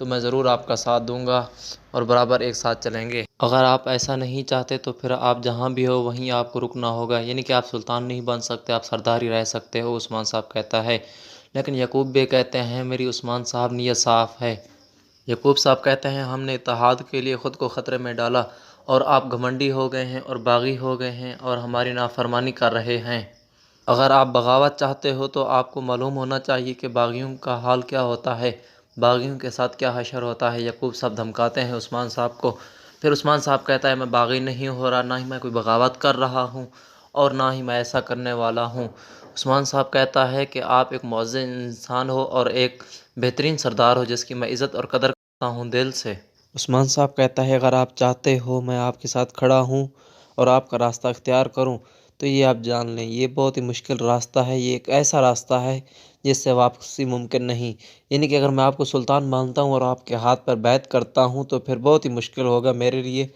تو میں ضرور آپ کا ساتھ دوں گا اور برابر ایک ساتھ چلیں گے۔ اگر آپ ایسا نہیں چاہتے تو پھر آپ جہاں بھی ہو وہیں آپ کو رکنا ہوگا، یعنی کہ آپ سلطان نہیں بن سکتے، آپ سردار ہی رہ سکتے ہو، عثمان صاحب کہتا ہے۔ لیکن یعقوب بے کہتے ہیں میری عثمان صاحب نیت صاف ہے۔ یعقوب صاحب کہتے ہیں ہم نے اتحاد کے لیے خود کو خطرے میں ڈالا اور آپ گھمنڈی ہو گئے ہیں اور باغی ہو گئے ہیں اور ہماری نافرمانی کر رہے ہیں۔ اگر آپ بغاوت چاہتے ہو تو آپ کو معلوم ہونا چاہیے کہ باغیوں کا حال کیا ہوتا ہے، باغیوں کے ساتھ کیا حشر ہوتا ہے۔ یعقوب صاحب دھمکاتے ہیں عثمان صاحب کو۔ پھر عثمان صاحب کہتا ہے میں باغی نہیں ہو رہا، نہ ہی میں کوئی بغاوت کر رہا ہوں اور نہ ہی میں ایسا کرنے والا ہوں۔ عثمان صاحب کہتا ہے کہ آپ ایک معزز انسان ہو اور ایک بہترین سردار ہو جس کی میں عزت اور قدر کرتا ہوں دل سے۔ عثمان صاحب کہتا ہے اگر آپ چاہتے ہو میں آپ کے ساتھ کھڑا ہوں اور آپ کا راستہ اختیار کروں تو یہ آپ جان لیں یہ بہت ہی مشکل راستہ ہے، یہ ایک ایسا راستہ ہے جس سے واپسی ممکن نہیں، یعنی کہ اگر میں آپ کو سلطان مانتا ہوں اور آپ کے ہاتھ پر بیعت کرتا ہوں تو پھر بہت ہی مشکل ہوگا میرے لیے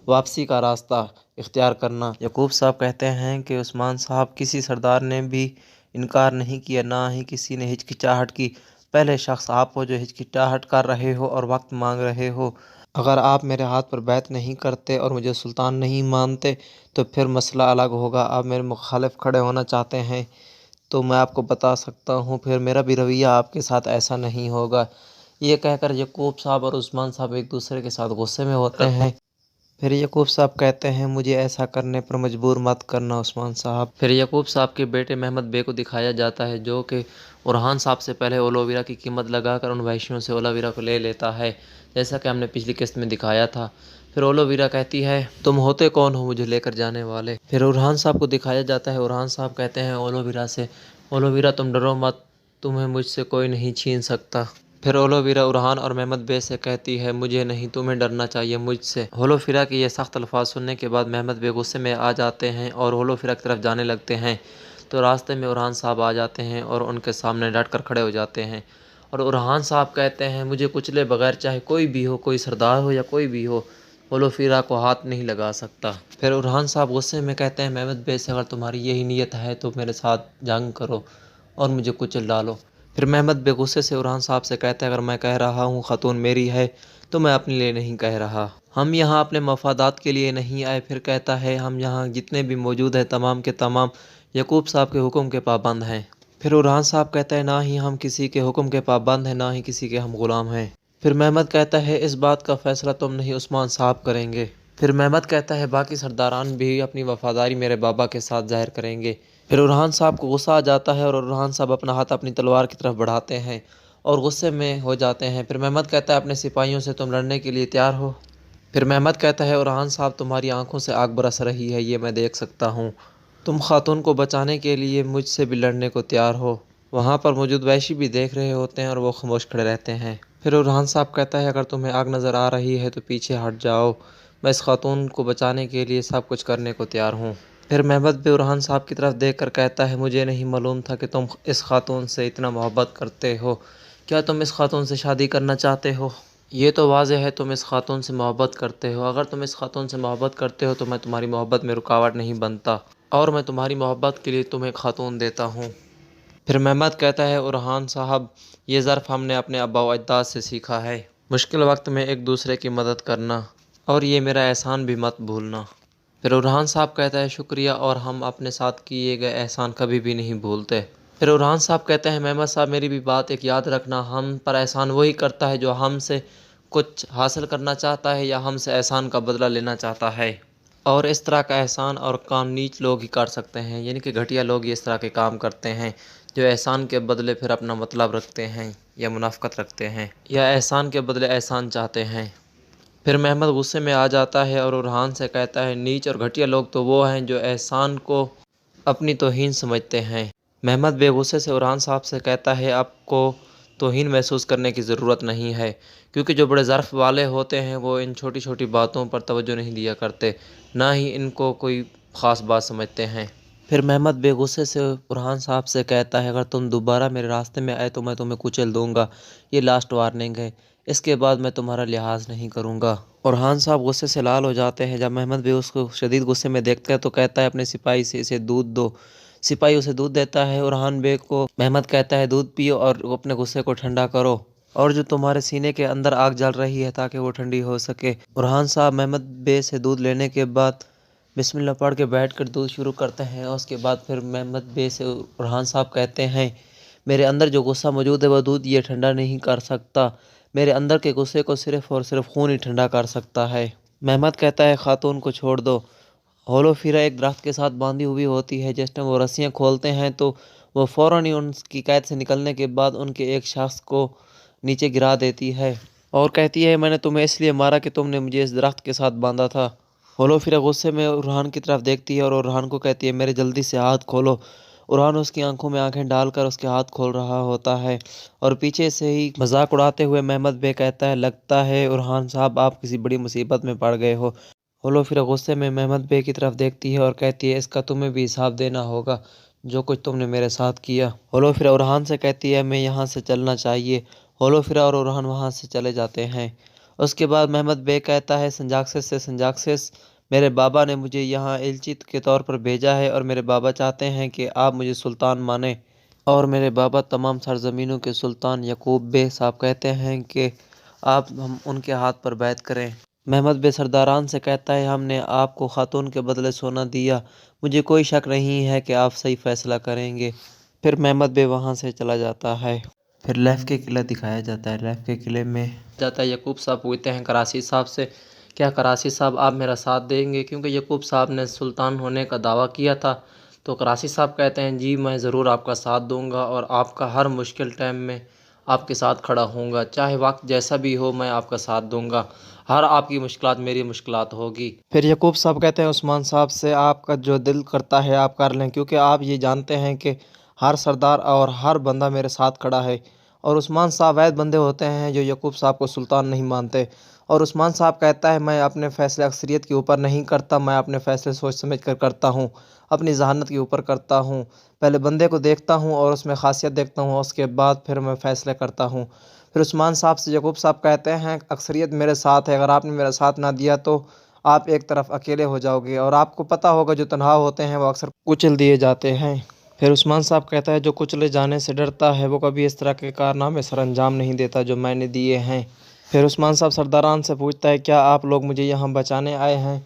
واپسی کا راستہ اختیار کرنا۔ یعقوب صاحب کہتے ہیں کہ عثمان صاحب کسی سردار نے بھی انکار نہیں کیا، نہ ہی کسی نے ہچکچاہٹ کی، پہلے شخص آپ ہو جو ہچکچاہٹ کر رہے ہو اور وقت مانگ رہے ہو۔ اگر آپ میرے ہاتھ پر بیعت نہیں کرتے اور مجھے سلطان نہیں مانتے تو پھر مسئلہ الگ ہوگا۔ آپ میرے مخالف کھڑے ہونا چاہتے ہیں تو میں آپ کو بتا سکتا ہوں پھر میرا بھی رویہ آپ کے ساتھ ایسا نہیں ہوگا۔ یہ کہہ کر یعقوب صاحب اور عثمان صاحب ایک دوسرے کے ساتھ غصے میں ہوتے ہیں۔ پھر یعقوب صاحب کہتے ہیں مجھے ایسا کرنے پر مجبور مت کرنا عثمان صاحب۔ پھر یعقوب صاحب کے بیٹے محمد بے کو دکھایا جاتا ہے جو کہ اورحان صاحب سے پہلے اولویرا کی قیمت لگا کر ان وحشیوں سے اولویرا کو لے لیتا ہے، جیسا کہ ہم نے پچھلی قسط میں دکھایا تھا۔ پھر اولویرا کہتی ہے تم ہوتے کون ہو مجھے لے کر جانے والے؟ پھر اورحان صاحب کو دکھایا جاتا ہے، اورحان صاحب کہتے ہیں اولویرا سے اولویرا تم ڈرو مت، تمہیں مجھ سے کوئی نہیں چھین سکتا۔ پھر اولویرا اورحان اور محمد بے سے کہتی ہے مجھے نہیں تمہیں ڈرنا چاہیے مجھ سے۔ اولویرا کے یہ سخت الفاظ سننے کے بعد محمد بے غصے میں آ جاتے ہیں اور اولویرا کی طرف جانے لگتے ہیں تو راستے میں اورحان صاحب آ جاتے ہیں اور ان کے سامنے ڈٹ کر کھڑے ہو جاتے ہیں اور اورحان صاحب کہتے ہیں مجھے کچلے بغیر چاہے کوئی بھی ہو، کوئی سردار ہو یا کوئی بھی ہو، اولویرا کو ہاتھ نہیں لگا سکتا۔ پھر اورحان صاحب غصے میں کہتے ہیں محمد بے سے اگر تمہاری یہی نیت ہے تو میرے ساتھ جنگ کرو اور مجھے کچل ڈالو۔ پھر محمد بے غصے سے اورحان صاحب سے کہتا ہے اگر میں کہہ رہا ہوں خاتون میری ہے تو میں اپنے لیے نہیں کہہ رہا، ہم یہاں اپنے مفادات کے لیے نہیں آئے۔ پھر کہتا ہے ہم یہاں جتنے بھی موجود ہیں تمام کے تمام یعقوب صاحب کے حکم کے پابند ہیں۔ پھر اورحان صاحب کہتا ہے نہ ہی ہم کسی کے حکم کے پابند ہیں، نہ ہی کسی کے ہم غلام ہیں۔ پھر محمد کہتا ہے اس بات کا فیصلہ تم نہیں عثمان صاحب کریں گے۔ پھر محمد کہتا ہے باقی سرداران بھی اپنی وفاداری میرے بابا کے ساتھ ظاہر کریں گے۔ پھر اورحان صاحب کو غصہ آ جاتا ہے اور اورحان صاحب اپنا ہاتھ اپنی تلوار کی طرف بڑھاتے ہیں اور غصے میں ہو جاتے ہیں۔ پھر محمد کہتا ہے اپنے سپاہیوں سے تم لڑنے کے لیے تیار ہو؟ پھر محمد کہتا ہے اورحان صاحب تمہاری آنکھوں سے آگ برس رہی ہے یہ میں دیکھ سکتا ہوں، تم خاتون کو بچانے کے لیے مجھ سے بھی لڑنے کو تیار ہو۔ وہاں پر موجود وحشی بھی دیکھ رہے ہوتے ہیں اور وہ خاموش کھڑے رہتے ہیں۔ پھر اورحان صاحب کہتا ہے اگر تمہیں آگ نظر آ رہی ہے تو پیچھے ہٹ جاؤ، میں اس خاتون کو بچانے کے لیے سب کچھ کرنے کو تیار ہوں۔ پھر محمد بھی اورحان صاحب کی طرف دیکھ کر کہتا ہے مجھے نہیں معلوم تھا کہ تم اس خاتون سے اتنا محبت کرتے ہو، کیا تم اس خاتون سے شادی کرنا چاہتے ہو؟ یہ تو واضح ہے تم اس خاتون سے محبت کرتے ہو، اگر تم اس خاتون سے محبت کرتے ہو تو میں تمہاری محبت میں رکاوٹ نہیں بنتا اور میں تمہاری محبت کے لیے تمہیں خاتون دیتا ہوں۔ پھر محمد کہتا ہے اورحان صاحب یہ ظرف ہم نے اپنے آباء و اجداد سے سیکھا ہے، مشکل وقت میں ایک دوسرے کی مدد کرنا، اور یہ میرا احسان بھی مت بھولنا۔ پھر اورحان صاحب کہتا ہے شکریہ، اور ہم اپنے ساتھ کیے گئے احسان کبھی بھی نہیں بھولتے۔ پھر اورحان صاحب کہتے ہیں محمد صاحب میری بھی بات ایک یاد رکھنا، ہم پر احسان وہی کرتا ہے جو ہم سے کچھ حاصل کرنا چاہتا ہے یا ہم سے احسان کا بدلہ لینا چاہتا ہے، اور اس طرح کا احسان اور کام نیچ لوگ ہی کر سکتے ہیں، یعنی کہ گھٹیا لوگ ہی اس طرح کے کام کرتے ہیں جو احسان کے بدلے پھر اپنا مطلب رکھتے ہیں یا منافقت رکھتے ہیں یا احسان کے بدلے احسان چاہتے ہیں۔ پھر محمد غصے میں آ جاتا ہے اور اورحان سے کہتا ہے نیچ اور گھٹیا لوگ تو وہ ہیں جو احسان کو اپنی توہین سمجھتے ہیں۔ محمد بے غصے سے اورحان صاحب سے کہتا ہے آپ کو توہین محسوس کرنے کی ضرورت نہیں ہے، کیونکہ جو بڑے ظرف والے ہوتے ہیں وہ ان چھوٹی چھوٹی باتوں پر توجہ نہیں دیا کرتے، نہ ہی ان کو کوئی خاص بات سمجھتے ہیں۔ پھر محمد بے غصے سے اورحان صاحب سے کہتا ہے اگر تم دوبارہ میرے راستے میں آئے تو میں تمہیں کچل دوں گا، یہ لاسٹ وارننگ ہے، اس کے بعد میں تمہارا لحاظ نہیں کروں گا۔ اورحان صاحب غصے سے لال ہو جاتے ہیں، جب محمد بے اس کو شدید غصے میں دیکھتا ہے تو کہتا ہے اپنے سپاہی سے اسے دودھ دو۔ سپاہی اسے دودھ دیتا ہے، اورحان بے کو محمد کہتا ہے دودھ پیو اور اپنے غصے کو ٹھنڈا کرو اور جو تمہارے سینے کے اندر آگ جل رہی ہے تاکہ وہ ٹھنڈی ہو سکے۔ ارحان صاحب محمد بے سے دودھ لینے کے بعد بسم اللہ پڑھ کے بیٹھ کر دودھ شروع کرتے ہیں، اور اس کے بعد پھر محمد بے سے ارحان صاحب کہتے ہیں میرے اندر جو غصہ موجود ہے وہ دودھ یہ ٹھنڈا نہیں کر سکتا، میرے اندر کے غصے کو صرف اور صرف خون ہی ٹھنڈا کر سکتا ہے۔ محمد کہتا ہے خاتون کو چھوڑ دو۔ ہولو فیرا ایک درخت کے ساتھ باندھی ہوئی ہوتی ہے، جس ٹائم وہ رسیاں کھولتے ہیں تو وہ فوراً ہی ان کی قید سے نکلنے کے بعد ان کے ایک شخص کو نیچے گرا دیتی ہے اور کہتی ہے میں نے تمہیں اس لیے مارا کہ تم نے مجھے اس درخت کے ساتھ باندھا تھا۔ ہولو فیرا غصے میں ارحان کی طرف دیکھتی ہے اور ارحان کو کہتی ہے میرے جلدی سے ہاتھ کھولو۔ ارحان اس کی آنکھوں میں آنکھیں ڈال کر اس کے ہاتھ کھول رہا ہوتا ہے اور پیچھے سے ہی مذاق اڑاتے ہوئے محمد بے کہتا ہے لگتا ہے ارحان صاحب آپ کسی بڑی مصیبت میں پڑ گئے ہو۔ ہولو فیرا غصے میں محمد بے کی طرف دیکھتی ہے اور کہتی ہے اس کا تمہیں بھی حساب دینا ہوگا جو کچھ تم نے میرے ساتھ کیا۔ ہولو فیرا ارحان سے کہتی ہے ہمیں یہاں سے چلنا چاہیے۔ ہولو فیرا اور ارحان وہاں سے چلے جاتے ہیں۔ اس کے بعد محمد بے کہتا ہے سنجاکسس میرے بابا نے مجھے یہاں ایلچی کے طور پر بھیجا ہے اور میرے بابا چاہتے ہیں کہ آپ مجھے سلطان مانیں، اور میرے بابا تمام سرزمینوں کے سلطان یعقوب بے صاحب کہتے ہیں کہ آپ ہم ان کے ہاتھ پر بیعت کریں۔ محمد بے سرداران سے کہتا ہے ہم نے آپ کو خاتون کے بدلے سونا دیا، مجھے کوئی شک نہیں ہے کہ آپ صحیح فیصلہ کریں گے۔ پھر محمد بے وہاں سے چلا جاتا ہے۔ پھر لیف کے قلعہ دکھایا جاتا ہے۔ لیف کے قلعے میں جاتا ہے یعقوب صاحب پوچھتے ہیں کراسی صاحب سے کیا کراسی صاحب آپ میرا ساتھ دیں گے، کیونکہ یعقوب صاحب نے سلطان ہونے کا دعویٰ کیا تھا۔ تو کراسی صاحب کہتے ہیں جی میں ضرور آپ کا ساتھ دوں گا اور آپ کا ہر مشکل ٹائم میں آپ کے ساتھ کھڑا ہوں گا، چاہے وقت جیسا بھی ہو میں آپ کا ساتھ دوں گا، ہر آپ کی مشکلات میری مشکلات ہوگی۔ پھر یعقوب صاحب کہتے ہیں عثمان صاحب سے آپ کا جو دل کرتا ہے آپ کر لیں، کیونکہ آپ یہ جانتے ہیں کہ ہر سردار اور ہر بندہ میرے ساتھ کھڑا ہے، اور عثمان صاحب وید بندے ہوتے ہیں جو یعقوب صاحب کو سلطان نہیں مانتے۔ اور عثمان صاحب کہتا ہے میں اپنے فیصلے اکثریت کے اوپر نہیں کرتا، میں اپنے فیصلے سوچ سمجھ کر کرتا ہوں، اپنی ذہانت کے اوپر کرتا ہوں، پہلے بندے کو دیکھتا ہوں اور اس میں خاصیت دیکھتا ہوں، اس کے بعد پھر میں فیصلے کرتا ہوں۔ پھر عثمان صاحب سے یعقوب صاحب کہتے ہیں اکثریت میرے ساتھ ہے، اگر آپ نے میرا ساتھ نہ دیا تو آپ ایک طرف اکیلے ہو جاؤ گے، اور آپ کو پتہ ہوگا جو تنہا ہوتے ہیں وہ اکثر کچل دیے جاتے ہیں۔ پھر عثمان صاحب کہتا ہے جو کچلے جانے سے ڈرتا ہے وہ کبھی اس طرح کے کارنامے سر انجام نہیں دیتا جو میں نے دیے ہیں۔ پھر عثمان صاحب سرداران سے پوچھتا ہے کیا آپ لوگ مجھے یہاں بچانے آئے ہیں،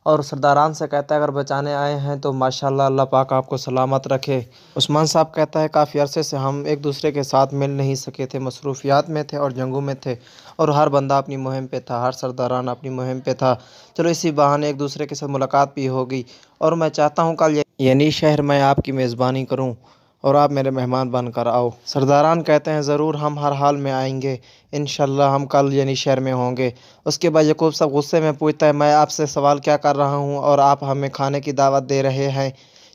اور سرداران سے کہتا ہے اگر بچانے آئے ہیں تو ماشاءاللہ اللہ پاک آپ کو سلامت رکھے۔ عثمان صاحب کہتا ہے کافی عرصے سے ہم ایک دوسرے کے ساتھ مل نہیں سکے تھے، مصروفیات میں تھے اور جنگوں میں تھے، اور ہر بندہ اپنی مہم پہ تھا، ہر سرداران اپنی مہم پہ تھا، چلو اسی بہانے ایک دوسرے کے ساتھ ملاقات بھی ہوگی، اور میں چاہتا ہوں کل یعنی شہر میں آپ کی میزبانی کروں اور آپ میرے مہمان بن کر آؤ۔ سرداران کہتے ہیں ضرور ہم ہر حال میں آئیں گے، انشاءاللہ ہم کل یعنی شہر میں ہوں گے۔ اس کے بعد یعقوب صاحب غصے میں پوچھتا ہے میں آپ سے سوال کیا کر رہا ہوں اور آپ ہمیں کھانے کی دعوت دے رہے ہیں۔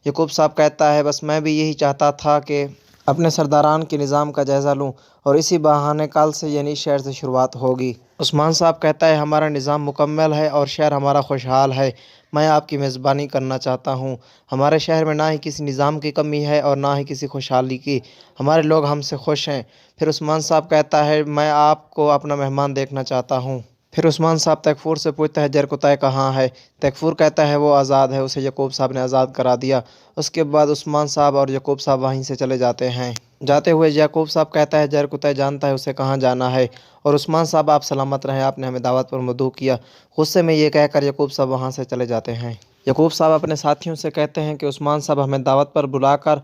یعقوب صاحب کہتا ہے بس میں بھی یہی چاہتا تھا کہ اپنے سرداران کے نظام کا جائزہ لوں، اور اسی بہانے کل سے یعنی شہر سے شروعات ہوگی۔ عثمان صاحب کہتا ہے ہمارا نظام مکمل ہے اور شہر ہمارا خوشحال ہے، میں آپ کی میزبانی کرنا چاہتا ہوں۔ ہمارے شہر میں نہ ہی کسی نظام کی کمی ہے اور نہ ہی کسی خوشحالی کی، ہمارے لوگ ہم سے خوش ہیں۔ پھر عثمان صاحب کہتا ہے میں آپ کو اپنا مہمان دیکھنا چاہتا ہوں۔ پھر عثمان صاحب تیکفور سے پوچھتا ہے جرکتائے کہاں ہے؟ تیکفور کہتا ہے وہ آزاد ہے، اسے یعقوب صاحب نے آزاد کرا دیا۔ اس کے بعد عثمان صاحب اور یعقوب صاحب وہیں سے چلے جاتے ہیں۔ جاتے ہوئے یعقوب صاحب کہتا ہے جرکتائے جانتا ہے اسے کہاں جانا ہے، اور عثمان صاحب آپ سلامت رہیں، آپ نے ہمیں دعوت پر مدعو کیا۔ غصے میں یہ کہہ کر یعقوب صاحب وہاں سے چلے جاتے ہیں۔ یعقوب صاحب اپنے ساتھیوں سے کہتے ہیں کہ عثمان صاحب ہمیں دعوت پر بلا کر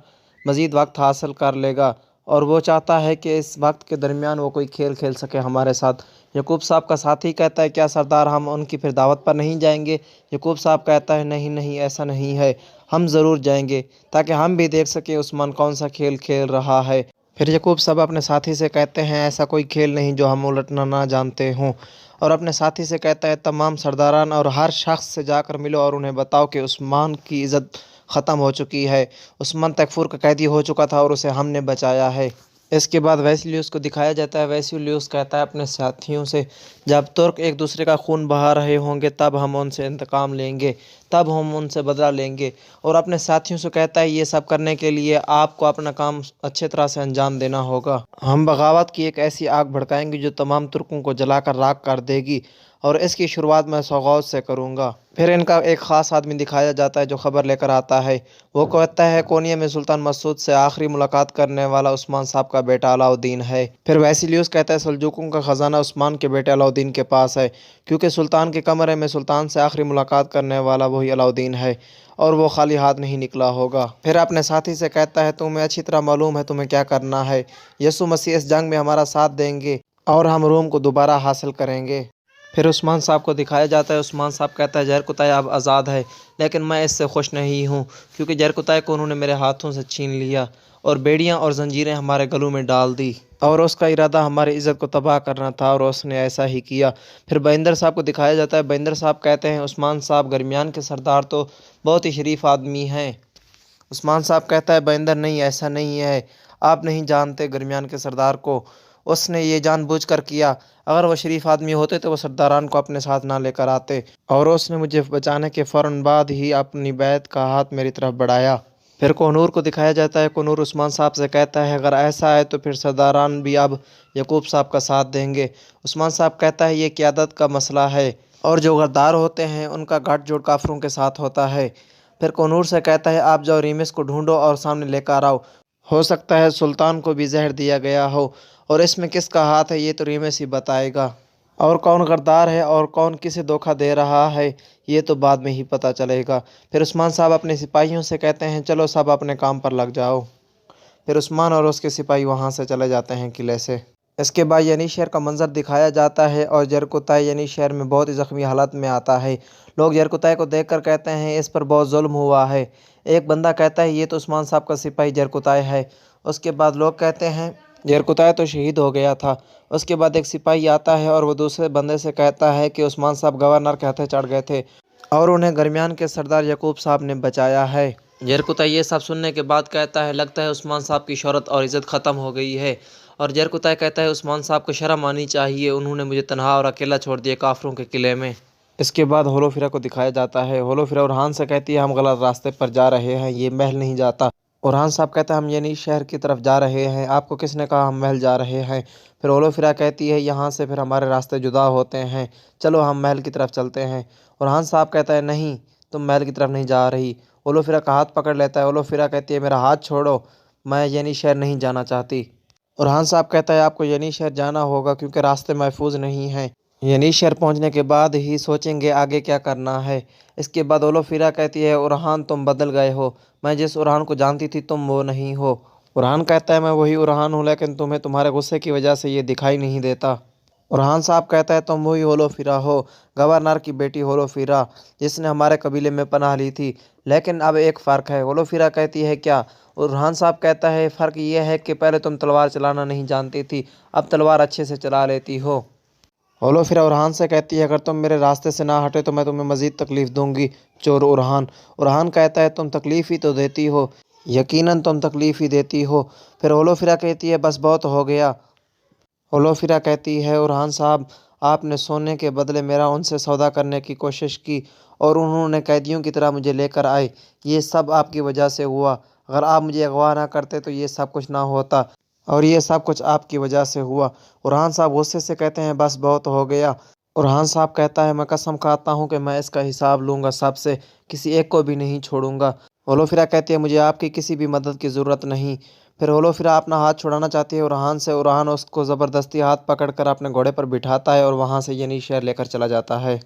مزید وقت حاصل کر لے گا، اور وہ چاہتا ہے کہ اس وقت کے درمیان وہ کوئی کھیل کھیل سکے ہمارے ساتھ۔ یعقوب صاحب کا ساتھی کہتا ہے کیا سردار ہم ان کی پھر دعوت پر نہیں جائیں گے؟ یعقوب صاحب کہتا ہے نہیں ایسا نہیں ہے، ہم ضرور جائیں گے تاکہ ہم بھی دیکھ سکیں عثمان کون سا کھیل کھیل رہا ہے۔ پھر یعقوب صاحب اپنے ساتھی سے کہتے ہیں ایسا کوئی کھیل نہیں جو ہم الٹنا نہ جانتے ہوں، اور اپنے ساتھی سے کہتا ہے تمام سرداران اور ہر شخص سے جا کر ملو اور انہیں بتاؤ کہ عثمان کی عزت ختم ہو چکی ہے، عثمان تیکفور کا قیدی ہو چکا تھا اور اسے ہم نے بچایا ہے۔ اس کے بعد ویسیلیوس کو دکھایا جاتا ہے۔ ویسیلیوس کہتا ہے اپنے ساتھیوں سے جب ترک ایک دوسرے کا خون بہا رہے ہوں گے تب ہم ان سے انتقام لیں گے، تب ہم ان سے بدلہ لیں گے، اور اپنے ساتھیوں سے کہتا ہے یہ سب کرنے کے لیے آپ کو اپنا کام اچھے طرح سے انجام دینا ہوگا۔ ہم بغاوت کی ایک ایسی آگ بھڑکائیں گے جو تمام ترکوں کو جلا کر راکھ کر دے گی، اور اس کی شروعات میں سوغات سے کروں گا۔ پھر ان کا ایک خاص آدمی دکھایا جاتا ہے جو خبر لے کر آتا ہے۔ وہ کہتا ہے کونیا میں سلطان مسعود سے آخری ملاقات کرنے والا عثمان صاحب کا بیٹا علاؤالدین ہے۔ پھر ویسیلیوس کہتا ہے سلجوقیوں کا خزانہ عثمان کے بیٹے علاؤالدین کے پاس ہے، کیونکہ سلطان کے کمرے میں سلطان سے آخری ملاقات کرنے والا وہی علاؤالدین ہے اور وہ خالی ہاتھ نہیں نکلا ہوگا۔ پھر اپنے ساتھی سے کہتا ہے تمہیں اچھی طرح معلوم ہے تمہیں کیا کرنا ہے۔ یسوع مسیح اس جنگ میں ہمارا ساتھ دیں گے اور ہم روم کو دوبارہ حاصل کریں گے۔ پھر عثمان صاحب کو دکھایا جاتا ہے۔ عثمان صاحب کہتا ہے جرقتائے اب آزاد ہے، لیکن میں اس سے خوش نہیں ہوں، کیونکہ جرقتائے کو انہوں نے میرے ہاتھوں سے چھین لیا اور بیڑیاں اور زنجیریں ہمارے گلوں میں ڈال دی، اور اس کا ارادہ ہماری عزت کو تباہ کرنا تھا اور اس نے ایسا ہی کیا۔ پھر بہندر صاحب کو دکھایا جاتا ہے۔ بہندر صاحب کہتے ہیں عثمان صاحب درمیان کے سردار تو بہت ہی شریف آدمی ہیں۔ عثمان صاحب کہتا ہے بہندر نہیں، ایسا نہیں ہے، آپ نہیں جانتے درمیان کے سردار کو، اس نے یہ جان بوجھ کر کیا۔ اگر وہ شریف آدمی ہوتے تو وہ سرداران کو اپنے ساتھ نہ لے کر آتے، اور اس نے مجھے بچانے کے فوراً بعد ہی اپنی بیعت کا ہاتھ میری طرف بڑھایا۔ پھر کوہنور کو دکھایا جاتا ہے۔ کوہنور عثمان صاحب سے کہتا ہے اگر ایسا ہے تو پھر سرداران بھی اب یعقوب صاحب کا ساتھ دیں گے۔ عثمان صاحب کہتا ہے یہ قیادت کا مسئلہ ہے، اور جو غدار ہوتے ہیں ان کا گٹھ جوڑ کافروں کے ساتھ ہوتا ہے۔ پھر کوہنور سے کہتا ہے آپ جاؤ ریمس کو ڈھونڈو اور سامنے لے کر آؤ، ہو سکتا ہے سلطان کو بھی زہر دیا گیا ہو، اور اس میں کس کا ہاتھ ہے یہ تو ریمس ہی بتائے گا، اور کون غدار ہے اور کون کسے دھوکہ دے رہا ہے یہ تو بعد میں ہی پتہ چلے گا۔ پھر عثمان صاحب اپنے سپاہیوں سے کہتے ہیں چلو سب اپنے کام پر لگ جاؤ۔ پھر عثمان اور اس کے سپاہی وہاں سے چلے جاتے ہیں قلعے سے۔ اس کے بعد ینی شہر کا منظر دکھایا جاتا ہے، اور جرقتائے ینی شہر میں بہت ہی زخمی حالت میں آتا ہے۔ لوگ جرقتائے کو دیکھ کر کہتے ہیں اس پر بہت ظلم ہوا ہے۔ ایک بندہ کہتا ہے یہ تو عثمان صاحب کا سپاہی جرقتائے ہے۔ اس کے بعد لوگ کہتے ہیں جرقتائے تو شہید ہو گیا تھا۔ اس کے بعد ایک سپاہی آتا ہے اور وہ دوسرے بندے سے کہتا ہے کہ عثمان صاحب گورنر کے ہتھے چڑھ گئے تھے اور انہیں درمیان کے سردار یعقوب صاحب نے بچایا ہے۔ جرقتائے یہ سب سننے کے بعد کہتا ہے لگتا ہے عثمان صاحب کی شہرت اور عزت ختم ہو گئی ہے، اور جرقتائے کہتا ہے عثمان صاحب کو شرم آنی چاہیے، انہوں نے مجھے تنہا اور اکیلا چھوڑ دیا کافروں کے قلعے میں۔ اس کے بعد ہولوفیرا کو دکھایا جاتا ہے۔ ہولوفیرا اورحان سے کہتی ہے ہم غلط راستے پر جا رہے ہیں، یہ محل نہیں جاتا۔ اورحان صاحب کہتا ہے ہم ینی شہر کی طرف جا رہے ہیں، آپ کو کس نے کہا ہم محل جا رہے ہیں؟ پھر ہولوفیرا کہتی ہے یہاں سے پھر ہمارے راستے جدا ہوتے ہیں، چلو ہم محل کی طرف چلتے ہیں۔ اورحان صاحب کہتا ہے نہیں، تم محل کی طرف نہیں جا رہی۔ ہولوفیرا کا ہاتھ پکڑ لیتا ہے۔ ہولوفیرا کہتی ہے میرا ہاتھ چھوڑو، میں ینی شہر نہیں جانا چاہتی۔ اورحان صاحب کہتا ہے آپ کو ینی شہر جانا ہوگا کیونکہ راستے محفوظ نہیں ہیں، ینی شہر پہنچنے کے بعد ہی سوچیں گے آگے کیا کرنا ہے۔ اس کے بعد ہولوفیرا کہتی ہے اورحان تم بدل گئے ہو، میں جس اورحان کو جانتی تھی تم وہ نہیں ہو۔ اورحان کہتا ہے میں وہی اورحان ہوں، لیکن تمہیں تمہارے غصے کی وجہ سے یہ دکھائی نہیں دیتا۔ اورحان صاحب کہتا ہے تم وہی ہولوفیرا ہو، گورنر کی بیٹی ہولوفیرا، جس نے ہمارے قبیلے میں پناہ لی تھی، لیکن اب ایک فرق ہے۔ ہولوفیرا کہتی ہے کیا؟ اورحان صاحب کہتا ہے فرق یہ ہے کہ پہلے تم تلوار چلانا نہیں جانتی تھی، اب تلوار اچھے سے چلا لیتی ہو۔ ہولوفیرا اورحان سے کہتی ہے اگر تم میرے راستے سے نہ ہٹے تو میں تمہیں مزید تکلیف دوں گی، چور اورحان۔ اورحان کہتا ہے تم تکلیف ہی تو دیتی ہو، یقیناً تم تکلیف ہی دیتی ہو۔ پھر ہولوفیرا کہتی ہے بس بہت ہو گیا۔ ہولوفیرا کہتی ہے اورحان صاحب آپ نے سونے کے بدلے میرا ان سے سودا کرنے کی کوشش کی اور انہوں نے قیدیوں کی طرح مجھے لے کر آئے، یہ سب آپ کی وجہ سے ہوا، اگر آپ مجھے اغوا نہ کرتے تو یہ سب کچھ نہ ہوتا، اور یہ سب کچھ آپ کی وجہ سے ہوا۔ اورحان صاحب غصے سے کہتے ہیں بس بہت ہو گیا۔ اورحان صاحب کہتا ہے میں قسم کھاتا ہوں کہ میں اس کا حساب لوں گا، سب سے، کسی ایک کو بھی نہیں چھوڑوں گا۔ ہولوفیرا کہتی ہے مجھے آپ کی کسی بھی مدد کی ضرورت نہیں۔ پھر ہولوفیرا اپنا ہاتھ چھڑانا چاہتی ہے اورحان سے، اورحان اس کو زبردستی ہاتھ پکڑ کر اپنے گھوڑے پر بٹھاتا ہے اور وہاں سے ینی شہر لے کر چلا جاتا ہے۔